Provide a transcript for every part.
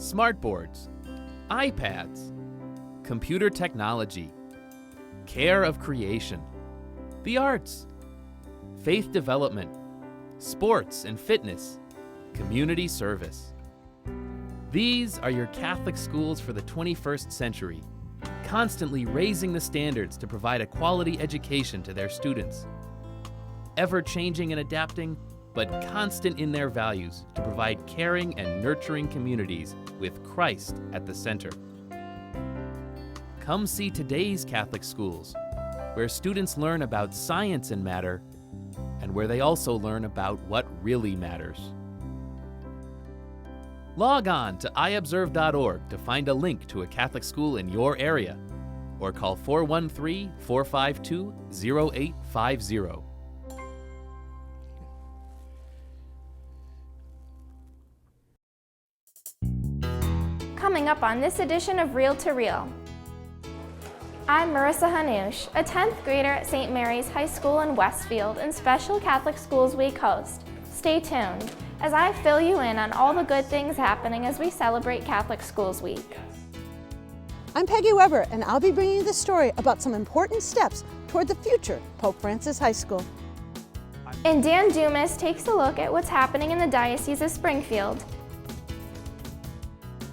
smartboards, iPads, computer technology, care of creation, the arts, faith development, sports and fitness, community service. These are your Catholic schools for the 21st century, constantly raising the standards to provide a quality education to their students. Ever changing and adapting, but constant in their values to provide caring and nurturing communities with Christ at the center. Come see today's Catholic schools, where students learn about science and matter, and where they also learn about what really matters. Log on to iobserve.org to find a link to a Catholic school in your area, or call 413-452-0850. Coming up on this edition of Reel to Reel. I'm Marissa Hannoush, a 10th grader at St. Mary's High School in Westfield and Special Catholic Schools Week host. Stay tuned as I fill you in on all the good things happening as we celebrate Catholic Schools Week. I'm Peggy Weber, and I'll be bringing you the story about some important steps toward the future Pope Francis High School. And Dan Dumas takes a look at what's happening in the Diocese of Springfield.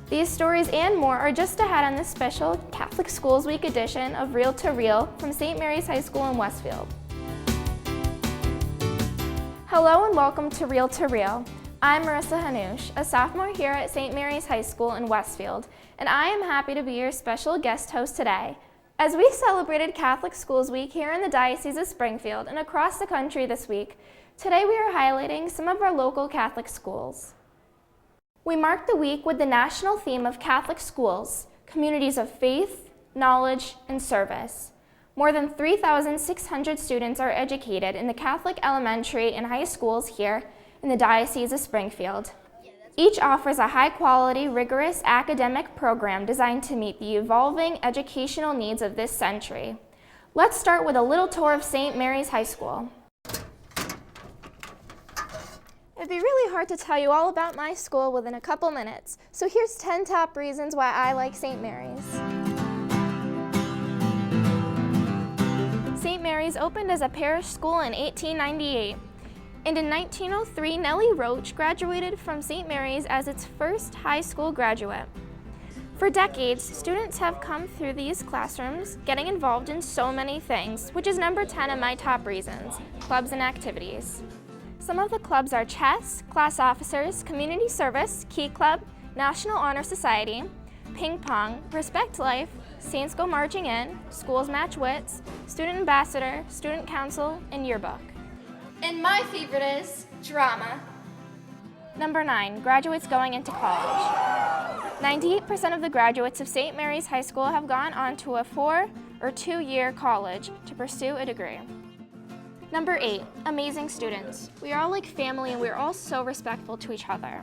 These stories and more are just ahead on this special Catholic Schools Week edition of Reel to Reel from St. Mary's High School in Westfield. Hello and welcome to Reel to Reel. I'm Marissa Hannoush, a sophomore here at St. Mary's High School in Westfield, and I am happy to be your special guest host today. As we celebrated Catholic Schools Week here in the Diocese of Springfield and across the country this week, today we are highlighting some of our local Catholic schools. We mark the week with the national theme of Catholic schools, communities of faith, knowledge, and service. More than 3,600 students are educated in the Catholic elementary and high schools here in the Diocese of Springfield. Each offers a high-quality, rigorous academic program designed to meet the evolving educational needs of this century. Let's start with a little tour of St. Mary's High School. It'd be really hard to tell you all about my school within a couple minutes, so here's 10 top reasons why I like St. Mary's. St. Mary's opened as a parish school in 1898, and in 1903, Nellie Roach graduated from St. Mary's as its first high school graduate. For decades, students have come through these classrooms, getting involved in so many things, which is number 10 of my top reasons, clubs and activities. Some of the clubs are chess, class officers, community service, key club, National Honor Society, ping pong, Respect Life, Saints Go Marching In, Schools Match Wits, Student Ambassador, Student Council, and Yearbook. And my favorite is drama. Number 9, graduates going into college. 98% of the graduates of St. Mary's High School have gone on to a 4 or 2-year college to pursue a degree. Number 8, amazing students. We are all like family and we are all so respectful to each other.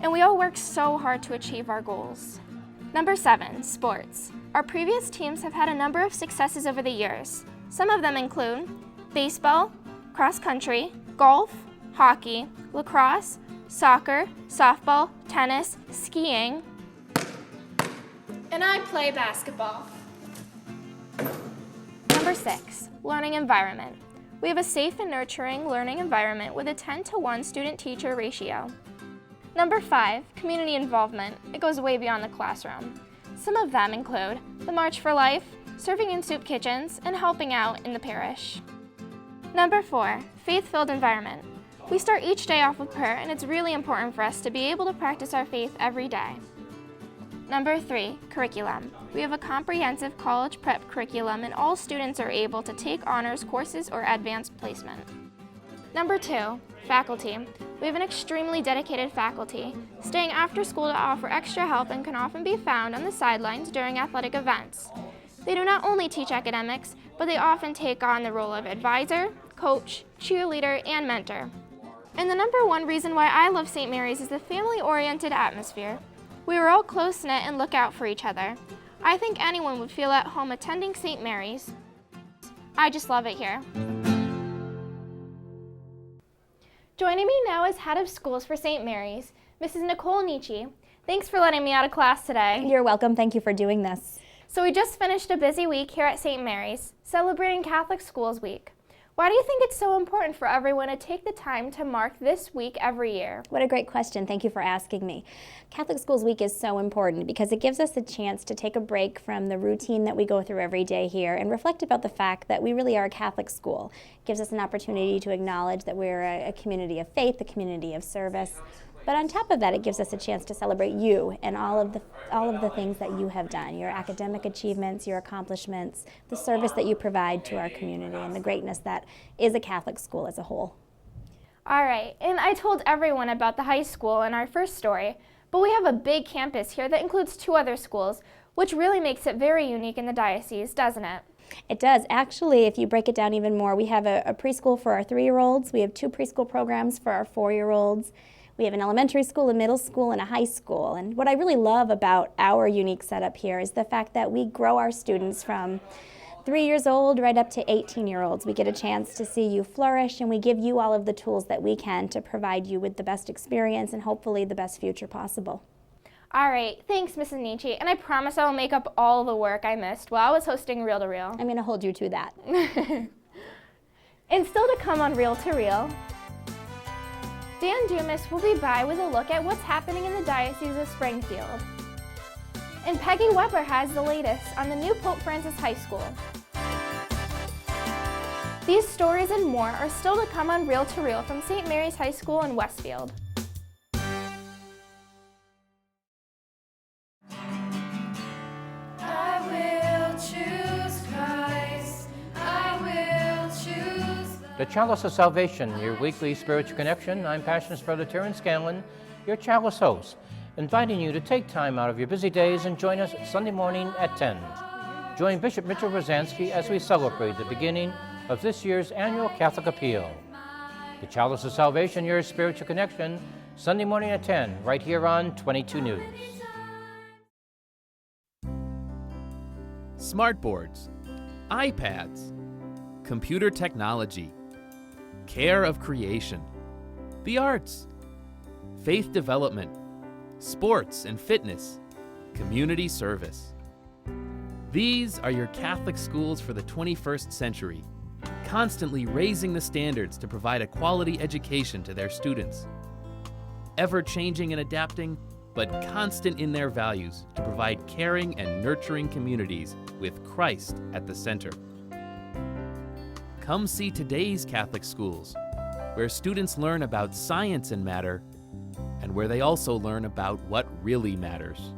And we all work so hard to achieve our goals. Number 7, sports. Our previous teams have had a number of successes over the years. Some of them include baseball, cross country, golf, hockey, lacrosse, soccer, softball, tennis, skiing. And I play basketball. Number 6, learning environment. We have a safe and nurturing learning environment with a 10-to-1 student-teacher ratio. Number 5, community involvement. It goes way beyond the classroom. Some of them include the March for Life, serving in soup kitchens, and helping out in the parish. Number 4, faith-filled environment. We start each day off with prayer, and it's really important for us to be able to practice our faith every day. Number 3, curriculum. We have a comprehensive college prep curriculum and all students are able to take honors courses or advanced placement. Number 2, faculty. We have an extremely dedicated faculty, staying after school to offer extra help and can often be found on the sidelines during athletic events. They do not only teach academics, but they often take on the role of advisor, coach, cheerleader, and mentor. And the number 1 reason why I love St. Mary's is the family-oriented atmosphere. We are all close-knit and look out for each other. I think anyone would feel at home attending St. Mary's. I just love it here. Joining me now is Head of Schools for St. Mary's, Mrs. Nicole Nietzsche. Thanks for letting me out of class today. You're welcome. Thank you for doing this. So we just finished a busy week here at St. Mary's, celebrating Catholic Schools Week. Why do you think it's so important for everyone to take the time to mark this week every year? What a great question. Thank you for asking me. Catholic Schools Week is so important because it gives us a chance to take a break from the routine that we go through every day here and reflect about the fact that we really are a Catholic school. It gives us an opportunity to acknowledge that we're a community of faith, a community of service. But on top of that, it gives us a chance to celebrate you and all of the things that you have done, your academic achievements, your accomplishments, the service that you provide to our community, and the greatness that is a Catholic school as a whole. All right, and I told everyone about the high school in our first story, but we have a big campus here that includes 2 other schools, which really makes it very unique in the diocese, doesn't it? It does. Actually, if you break it down even more, we have a preschool for our 3-year-olds. We have 2 preschool programs for our 4-year-olds. We have an elementary school, a middle school, and a high school. And what I really love about our unique setup here is the fact that we grow our students from 3 years old right up to 18-year-olds. We get a chance to see you flourish, and we give you all of the tools that we can to provide you with the best experience and hopefully the best future possible. All right, thanks, Mrs. Nietzsche, and I promise I will make up all the work I missed while I was hosting Reel to Reel. I'm going to hold you to that. And still to come on Reel to Reel, Dan Dumas will be by with a look at what's happening in the Diocese of Springfield. And Peggy Weber has the latest on the new Pope Francis High School. These stories and more are still to come on Reel to Reel from St. Mary's High School in Westfield. The Chalice of Salvation, your weekly spiritual connection. I'm Passionist Brother Terrence Scanlon, your Chalice host, inviting you to take time out of your busy days and join us Sunday morning at 10. Join Bishop Mitchell Rosansky as we celebrate the beginning of this year's annual Catholic Appeal. The Chalice of Salvation, your spiritual connection, Sunday morning at 10, right here on 22 News. Smartboards, iPads, computer technology, care of creation, the arts, faith development, sports and fitness, community service. These are your Catholic schools for the 21st century, constantly raising the standards to provide a quality education to their students. Ever changing and adapting, but constant in their values to provide caring and nurturing communities with Christ at the center. Come see today's Catholic schools, where students learn about science and matter, and where they also learn about what really matters.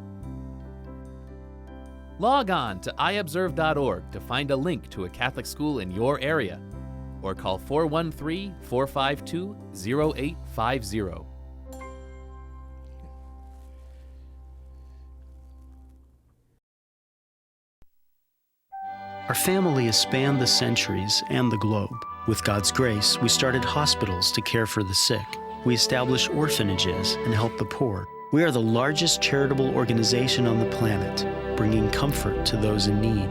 Log on to iobserve.org to find a link to a Catholic school in your area, or call 413-452-0850. Our family has spanned the centuries and the globe. With God's grace, we started hospitals to care for the sick. We established orphanages and helped the poor. We are the largest charitable organization on the planet, bringing comfort to those in need.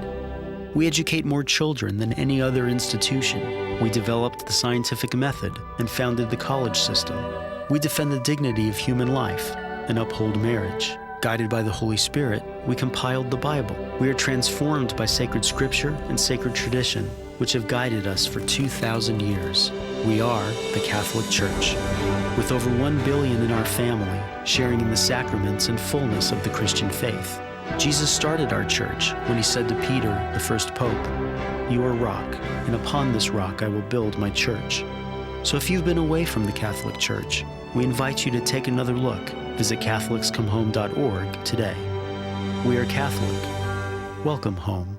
We educate more children than any other institution. We developed the scientific method and founded the college system. We defend the dignity of human life and uphold marriage. Guided by the Holy Spirit, we compiled the Bible. We are transformed by sacred scripture and sacred tradition, which have guided us for 2,000 years. We are the Catholic Church, with over 1 billion in our family, sharing in the sacraments and fullness of the Christian faith. Jesus started our church when he said to Peter, the first pope, "You are rock, and upon this rock I will build my church." So if you've been away from the Catholic Church, we invite you to take another look. Visit catholicscomehome.org today. We are Catholic. Welcome home.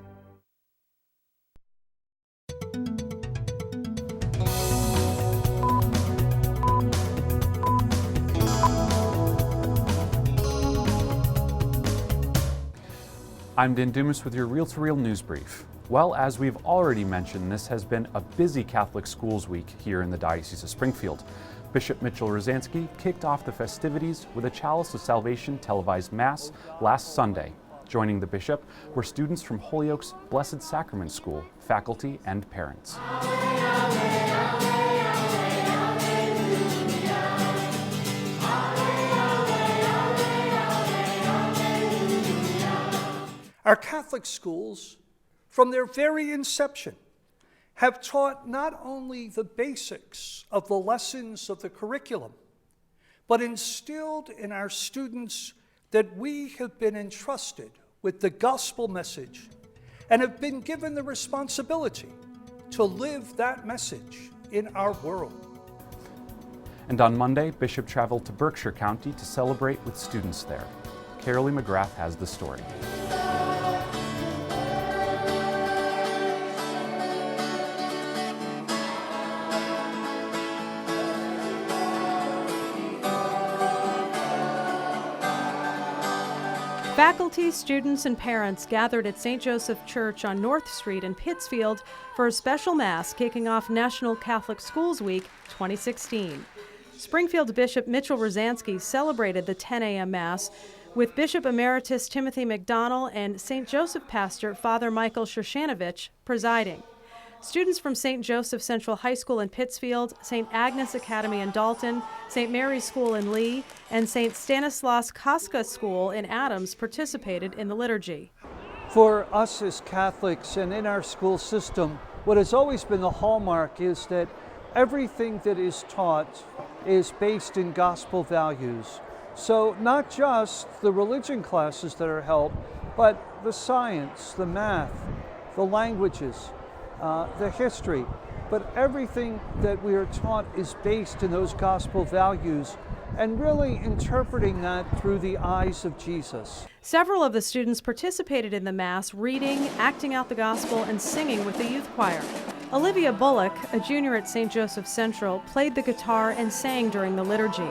I'm Dan Dumas with your Reel to Reel news brief. Well, as we've already mentioned, this has been a busy Catholic Schools Week here in the Diocese of Springfield. Bishop Mitchell Rosansky kicked off the festivities with a Chalice of Salvation televised Mass last Sunday. Joining the bishop were students from Holyoke's Blessed Sacrament School, faculty, and parents. Our Catholic schools, from their very inception, have taught not only the basics of the lessons of the curriculum, but instilled in our students that we have been entrusted with the gospel message and have been given the responsibility to live that message in our world. And on Monday, Bishop traveled to Berkshire County to celebrate with students there. Carolee McGrath has the story. Faculty, students, and parents gathered at St. Joseph Church on North Street in Pittsfield for a special Mass kicking off National Catholic Schools Week 2016. Springfield Bishop Mitchell Rosansky celebrated the 10 a.m. Mass with Bishop Emeritus Timothy McDonnell and St. Joseph pastor Father Michael Shoshanovic presiding. Students from St. Joseph Central High School in Pittsfield, St. Agnes Academy in Dalton, St. Mary's School in Lee, and St. Stanislaus Kostka School in Adams participated in the liturgy. For us as Catholics and in our school system, what has always been the hallmark is that everything that is taught is based in gospel values. So not just the religion classes that are held, but the science, the math, the languages, the history, but everything that we are taught is based in those gospel values and really interpreting that through the eyes of Jesus. Several of the students participated in the Mass, reading, acting out the gospel, and singing with the youth choir. Olivia Bullock, a junior at St. Joseph Central, played the guitar and sang during the liturgy.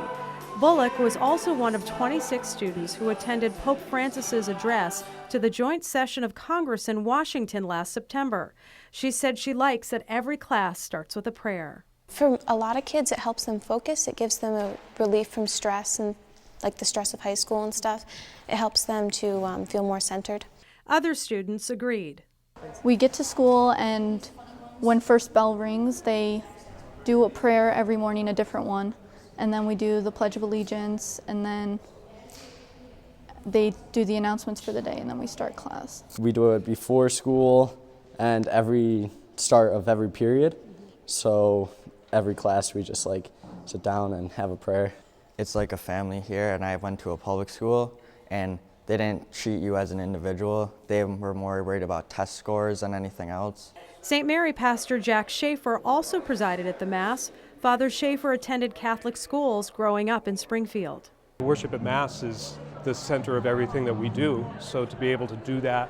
Bullock was also one of 26 students who attended Pope Francis's address to the joint session of Congress in Washington last September. She said she likes that every class starts with a prayer. For a lot of kids, it helps them focus. It gives them a relief from stress and like the stress of high school and stuff. It helps them to feel more centered. Other students agreed. We get to school, and when first bell rings, they do a prayer every morning, a different one. And then we do the Pledge of Allegiance, and then they do the announcements for the day, and then we start class. We do it before school and every start of every period. So every class we just sit down and have a prayer. It's like a family here, and I went to a public school, and they didn't treat you as an individual. They were more worried about test scores than anything else. St. Mary pastor Jack Schaefer also presided at the Mass. Father Schaefer attended Catholic schools growing up in Springfield. Worship at Mass is the center of everything that we do, so to be able to do that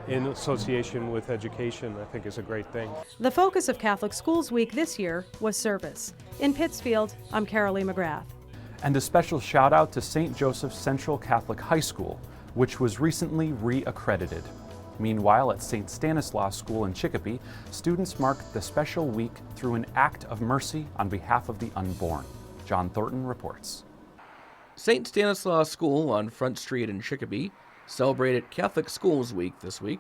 in association with education, I think is a great thing. The focus of Catholic Schools Week this year was service. In Pittsfield, I'm Carolee McGrath. And a special shout out to St. Joseph Central Catholic High School, which was recently re-accredited. Meanwhile, at St. Stanislaus School in Chicopee, students marked the special week through an act of mercy on behalf of the unborn. John Thornton reports. St. Stanislaus School on Front Street in Chicopee celebrated Catholic Schools Week this week.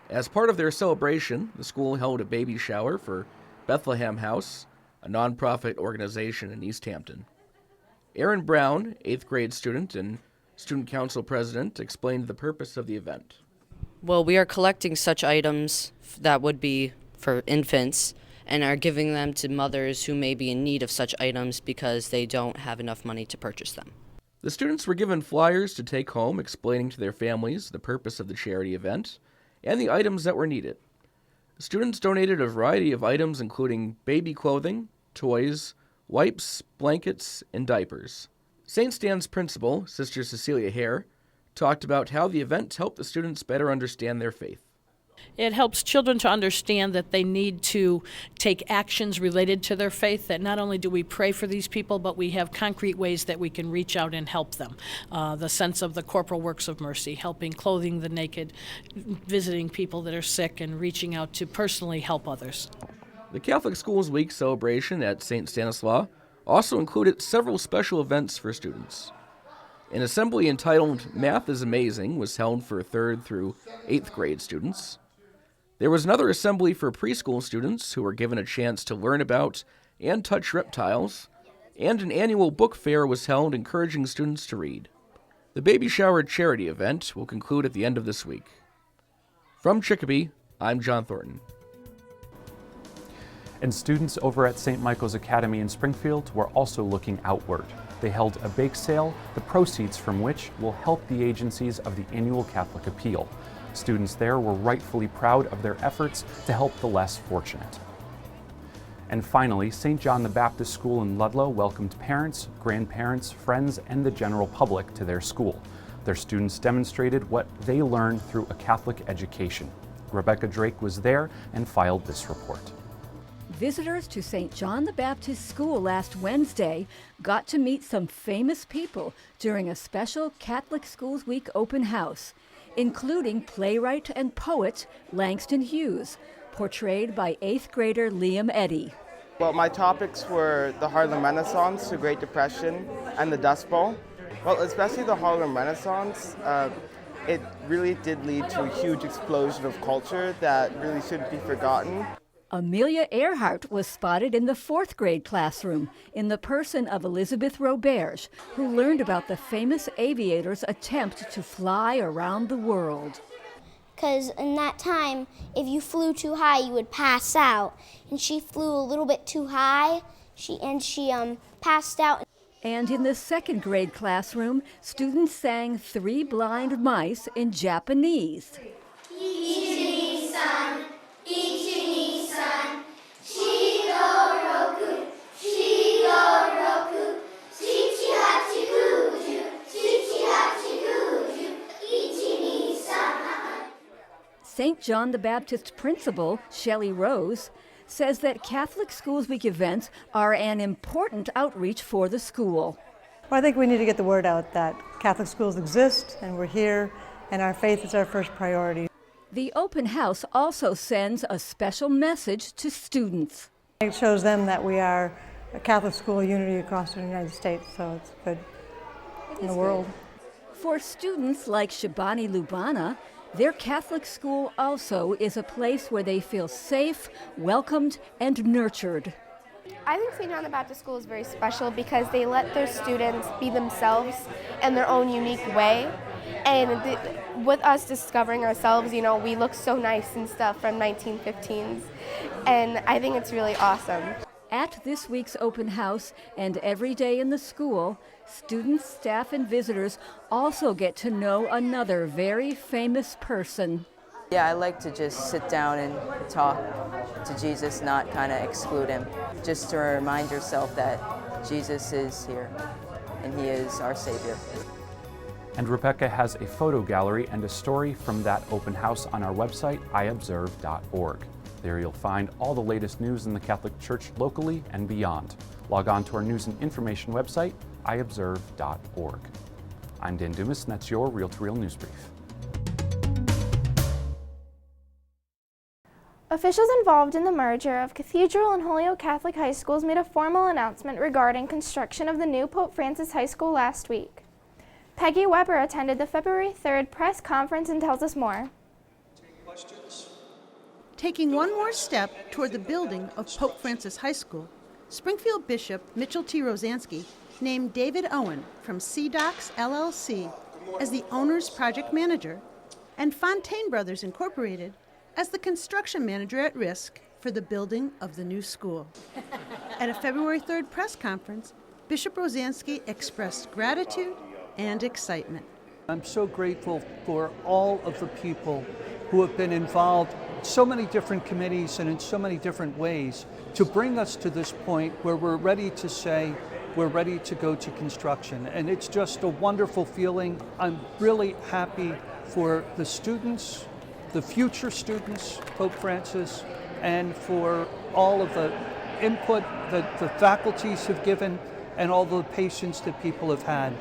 As part of their celebration, the school held a baby shower for Bethlehem House, a nonprofit organization in East Hampton. Aaron Brown, 8th grade student and student council president, explained the purpose of the event. Well, we are collecting such items that would be for infants and are giving them to mothers who may be in need of such items because they don't have enough money to purchase them. The students were given flyers to take home explaining to their families the purpose of the charity event and the items that were needed. The students donated a variety of items including baby clothing, toys, wipes, blankets, and diapers. St. Stan's principal, Sister Cecilia Hare, talked about how the event helped the students better understand their faith. It helps children to understand that they need to take actions related to their faith, that not only do we pray for these people, but we have concrete ways that we can reach out and help them. The sense of the corporal works of mercy, helping clothing the naked, visiting people that are sick, and reaching out to personally help others. The Catholic Schools Week celebration at St. Stanislaus also included several special events for students. An assembly entitled Math is Amazing was held for 3rd through 8th grade students. There was another assembly for preschool students who were given a chance to learn about and touch reptiles, and an annual book fair was held encouraging students to read. The baby shower charity event will conclude at the end of this week. From Chicopee, I'm John Thornton. And students over at St. Michael's Academy in Springfield were also looking outward. They held a bake sale, the proceeds from which will help the agencies of the annual Catholic Appeal. Students there were rightfully proud of their efforts to help the less fortunate. And finally, St. John the Baptist School in Ludlow welcomed parents, grandparents, friends, and the general public to their school. Their students demonstrated what they learned through a Catholic education. Rebecca Drake was there and filed this report. Visitors to St. John the Baptist School last Wednesday got to meet some famous people during a special Catholic Schools Week open house, including playwright and poet Langston Hughes, portrayed by 8th grader Liam Eddy. Well, my topics were the Harlem Renaissance, the Great Depression, and the Dust Bowl. Well, especially the Harlem Renaissance, it really did lead to a huge explosion of culture that really shouldn't be forgotten. Amelia Earhart was spotted in the 4th grade classroom in the person of Elizabeth Roberge, who learned about the famous aviator's attempt to fly around the world. Because in that time, if you flew too high, you would pass out. And she flew a little bit too high, she passed out. And in the 2nd grade classroom, students sang Three Blind Mice in Japanese. Ichini-san, Ichini-san, Shigo-roku, Shigo-roku, Shichi-hachi-kuju, Shichi-hachi-kuju, Ichini-san. St. John the Baptist principal, Shelley Rose, says that Catholic Schools Week events are an important outreach for the school. Well, I think we need to get the word out that Catholic schools exist and we're here and our faith is our first priority. The open house also sends a special message to students. It shows them that we are a Catholic school unity across the United States, so it's good in the world. For students like Shabani Lubana, their Catholic school also is a place where they feel safe, welcomed, and nurtured. I think St. John the Baptist School is very special because they let their students be themselves in their own unique way. And with us discovering ourselves, you know, we look so nice and stuff from 1915s. And I think it's really awesome. At this week's open house and every day in the school, students, staff, and visitors also get to know another very famous person. Yeah, I like to just sit down and talk to Jesus, not kind of exclude him. Just to remind yourself that Jesus is here and he is our Savior. And Rebecca has a photo gallery and a story from that open house on our website, iobserve.org. There you'll find all the latest news in the Catholic Church locally and beyond. Log on to our news and information website, iobserve.org. I'm Dan Dumas, and that's your Reel to Reel News Brief. Officials involved in the merger of Cathedral and Holyoke Catholic High Schools made a formal announcement regarding construction of the new Pope Francis High School last week. Peggy Weber attended the February 3rd press conference and tells us more. Taking one more step toward the building of Pope Francis High School, Springfield Bishop Mitchell T. Rosansky named David Owen from CDOCS LLC as the owner's project manager and Fontaine Brothers Incorporated as the construction manager at risk for the building of the new school. At a February 3rd press conference, Bishop Rosansky expressed gratitude and excitement. I'm so grateful for all of the people who have been involved in so many different committees and in so many different ways to bring us to this point where we're ready to say we're ready to go to construction. And it's just a wonderful feeling. I'm really happy for the students, the future students, Pope Francis, and for all of the input that the faculties have given and all the patience that people have had.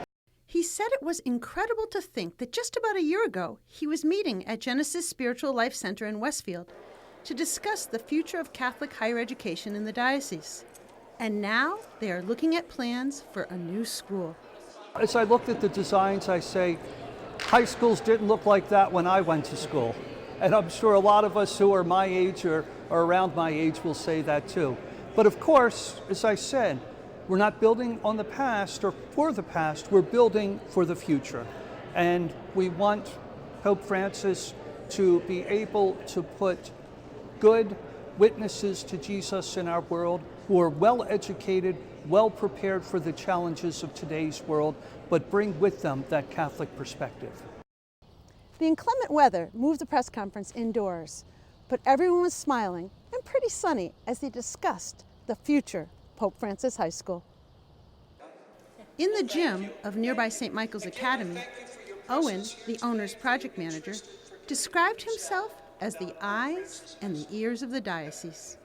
He said it was incredible to think that just about a year ago, he was meeting at Genesis Spiritual Life Center in Westfield to discuss the future of Catholic higher education in the diocese. And now they are looking at plans for a new school. As I looked at the designs, I say, high schools didn't look like that when I went to school. And I'm sure a lot of us who are my age or around my age will say that too. But of course, as I said, we're not building on the past or for the past, we're building for the future. And we want Pope Francis to be able to put good witnesses to Jesus in our world who are well educated, well prepared for the challenges of today's world, but bring with them that Catholic perspective. The inclement weather moved the press conference indoors, but everyone was smiling and pretty sunny as they discussed the future Pope Francis High School. In the gym of nearby St. Michael's Academy, Owen, the owner's project manager, described himself as the eyes and the ears of the diocese.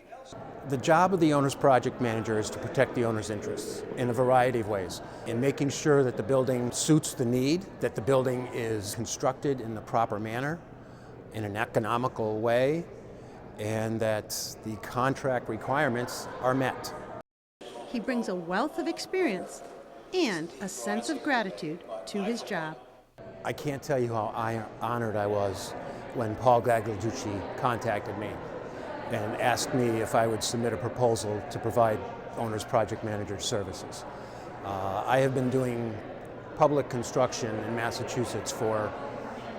The job of the owner's project manager is to protect the owner's interests in a variety of ways, in making sure that the building suits the need, that the building is constructed in the proper manner, in an economical way, and that the contract requirements are met. He brings a wealth of experience and a sense of gratitude to his job. I can't tell you how honored I was when Paul Gagliarducci contacted me and asked me if I would submit a proposal to provide owner's project manager services. I have been doing public construction in Massachusetts for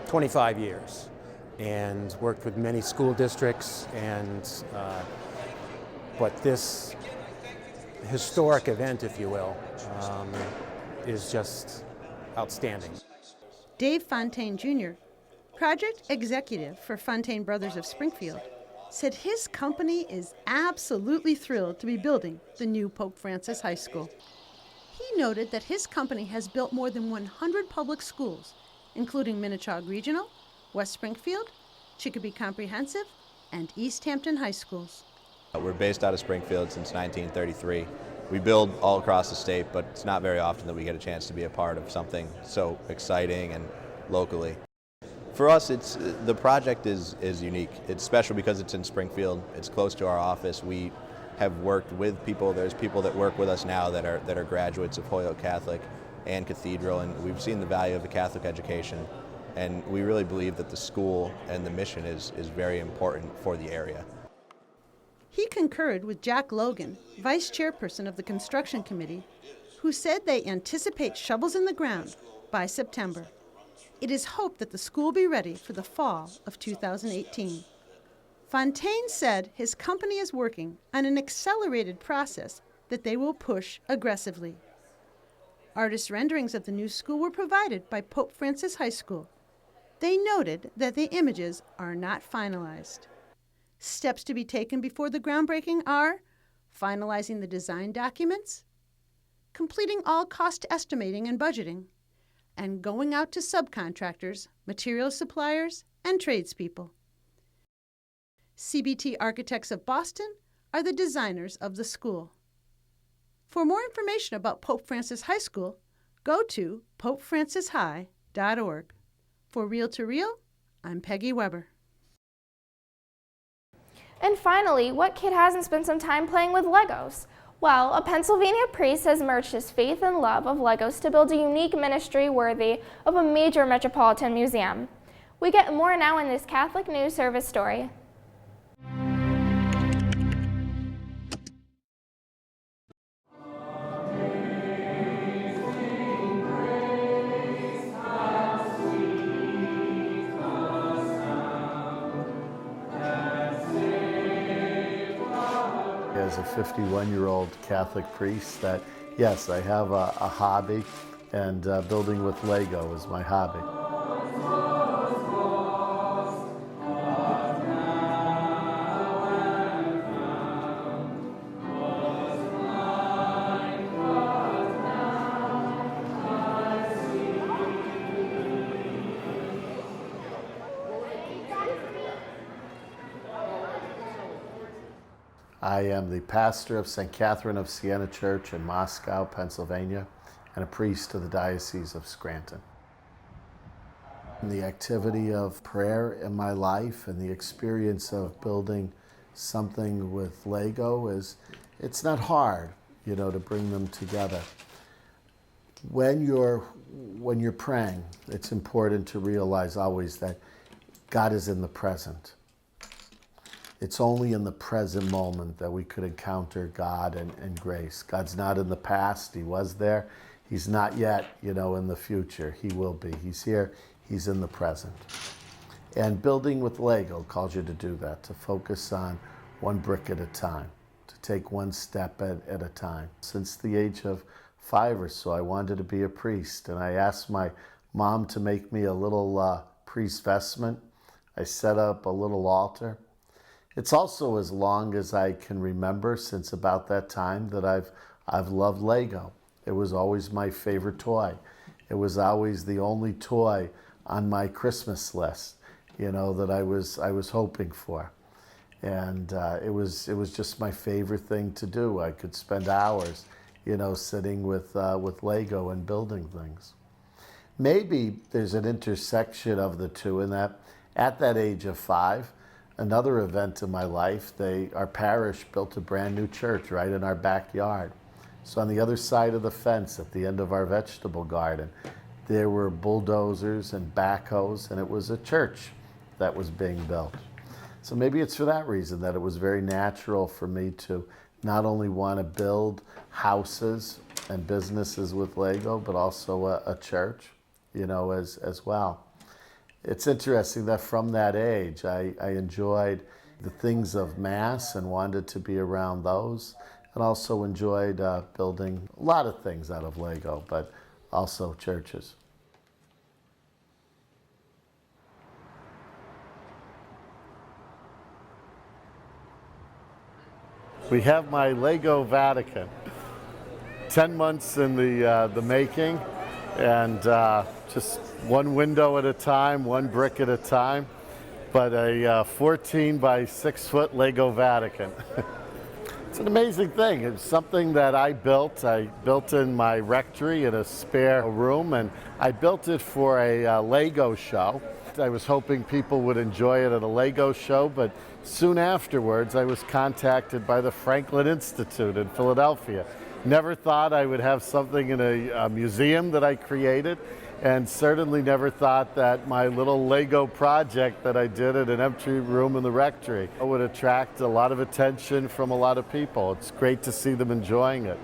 25 years and worked with many school districts, and but this historic event, if you will, is just outstanding. Dave Fontaine Jr., project executive for Fontaine Brothers of Springfield, said his company is absolutely thrilled to be building the new Pope Francis High School. He noted that his company has built more than 100 public schools, including Minnechaug Regional, West Springfield, Chicopee Comprehensive, and East Hampton High Schools. We're based out of Springfield since 1933. We build all across the state, but it's not very often that we get a chance to be a part of something so exciting and locally. For us, the project is unique. It's special because it's in Springfield. It's close to our office. We have worked with people. There's people that work with us now that are graduates of Holyoke Catholic and Cathedral, and we've seen the value of a Catholic education. And we really believe that the school and the mission is very important for the area. He concurred with Jack Logan, vice chairperson of the construction committee, who said they anticipate shovels in the ground by September. It is hoped that the school be ready for the fall of 2018. Fontaine said his company is working on an accelerated process that they will push aggressively. Artist renderings of the new school were provided by Pope Francis High School. They noted that the images are not finalized. Steps to be taken before the groundbreaking are finalizing the design documents, completing all cost estimating and budgeting, and going out to subcontractors, material suppliers, and tradespeople. CBT Architects of Boston are the designers of the school. For more information about Pope Francis High School, go to popefrancishigh.org. For Reel to Reel, I'm Peggy Weber. And finally, what kid hasn't spent some time playing with Legos? Well, a Pennsylvania priest has merged his faith and love of Legos to build a unique ministry worthy of a major metropolitan museum. We get more now in this Catholic News Service story. As a 51-year-old Catholic priest, that yes, I have a hobby, and building with Lego is my hobby. I am the pastor of St. Catherine of Siena Church in Moscow, Pennsylvania, and a priest of the Diocese of Scranton. And the activity of prayer in my life and the experience of building something with Lego it's not hard, to bring them together. When you're praying, it's important to realize always that God is in the present. It's only in the present moment that we could encounter God and grace. God's not in the past. He was there. He's not yet, you know, in the future. He will be. He's here. He's in the present. And building with Lego calls you to do that, to focus on one brick at a time, to take one step at a time. Since the age of 5 or so, I wanted to be a priest, and I asked my mom to make me a little priest vestment. I set up a little altar. It's also as long as I can remember, since about that time, that I've loved Lego. It was always my favorite toy. It was always the only toy on my Christmas list, you know, that I was hoping for. And it was just my favorite thing to do. I could spend hours, you know, sitting with Lego and building things. Maybe there's an intersection of the two in that at that age of 5, another event in my life, our parish built a brand new church right in our backyard. So on the other side of the fence, at the end of our vegetable garden, there were bulldozers and backhoes, and it was a church that was being built. So maybe it's for that reason that it was very natural for me to not only want to build houses and businesses with Lego, but also a church, you know, as well. It's interesting that from that age, I enjoyed the things of Mass and wanted to be around those, and also enjoyed building a lot of things out of Lego, but also churches. We have my Lego Vatican. 10 months in the making, and just one window at a time, one brick at a time, but a 14 by 6 foot Lego Vatican. It's an amazing thing. It's something that I built. I built in my rectory in a spare room, and I built it for a Lego show. I was hoping people would enjoy it at a Lego show, but soon afterwards I was contacted by the Franklin Institute in Philadelphia. Never thought I would have something in a museum that I created, and certainly never thought that my little Lego project that I did at an empty room in the rectory would attract a lot of attention from a lot of people. It's great to see them enjoying it.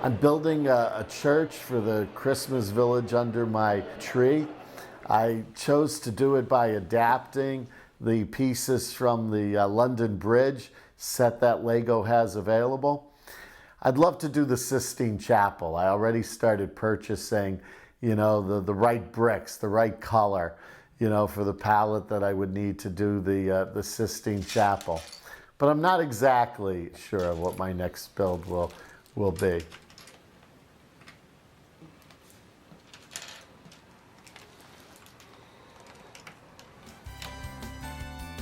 I'm building a church for the Christmas village under my tree. I chose to do it by adapting the pieces from the London Bridge set that Lego has available. I'd love to do the Sistine Chapel. I already started purchasing, you know, the right bricks, the right color, you know, for the palette that I would need to do the Sistine Chapel. But I'm not exactly sure of what my next build will be.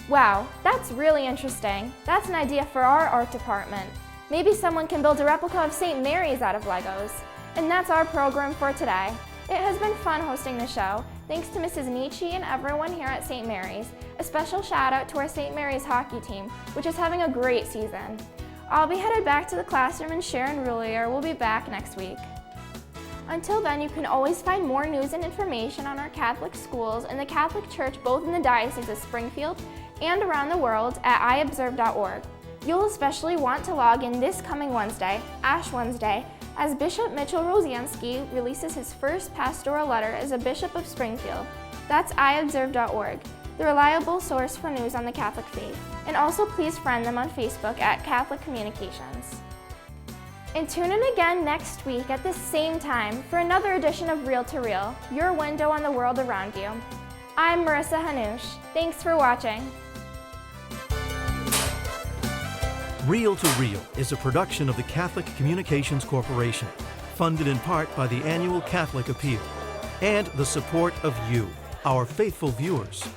Wow, that's really interesting. That's an idea for our art department. Maybe someone can build a replica of St. Mary's out of Legos. And that's our program for today. It has been fun hosting the show. Thanks to Mrs. Nietzsche and everyone here at St. Mary's. A special shout out to our St. Mary's hockey team, which is having a great season. I'll be headed back to the classroom, and Sharon Roulier will be back next week. Until then, you can always find more news and information on our Catholic schools and the Catholic Church, both in the Diocese of Springfield and around the world, at iobserve.org. You'll especially want to log in this coming Wednesday, Ash Wednesday, as Bishop Mitchell Rosansky releases his first pastoral letter as a Bishop of Springfield. That's iobserve.org, the reliable source for news on the Catholic faith. And also please friend them on Facebook at Catholic Communications. And tune in again next week at the same time for another edition of Reel to Reel, your window on the world around you. I'm Marissa Hannoush. Thanks for watching. Reel to Reel is a production of the Catholic Communications Corporation, funded in part by the annual Catholic Appeal, and the support of you, our faithful viewers.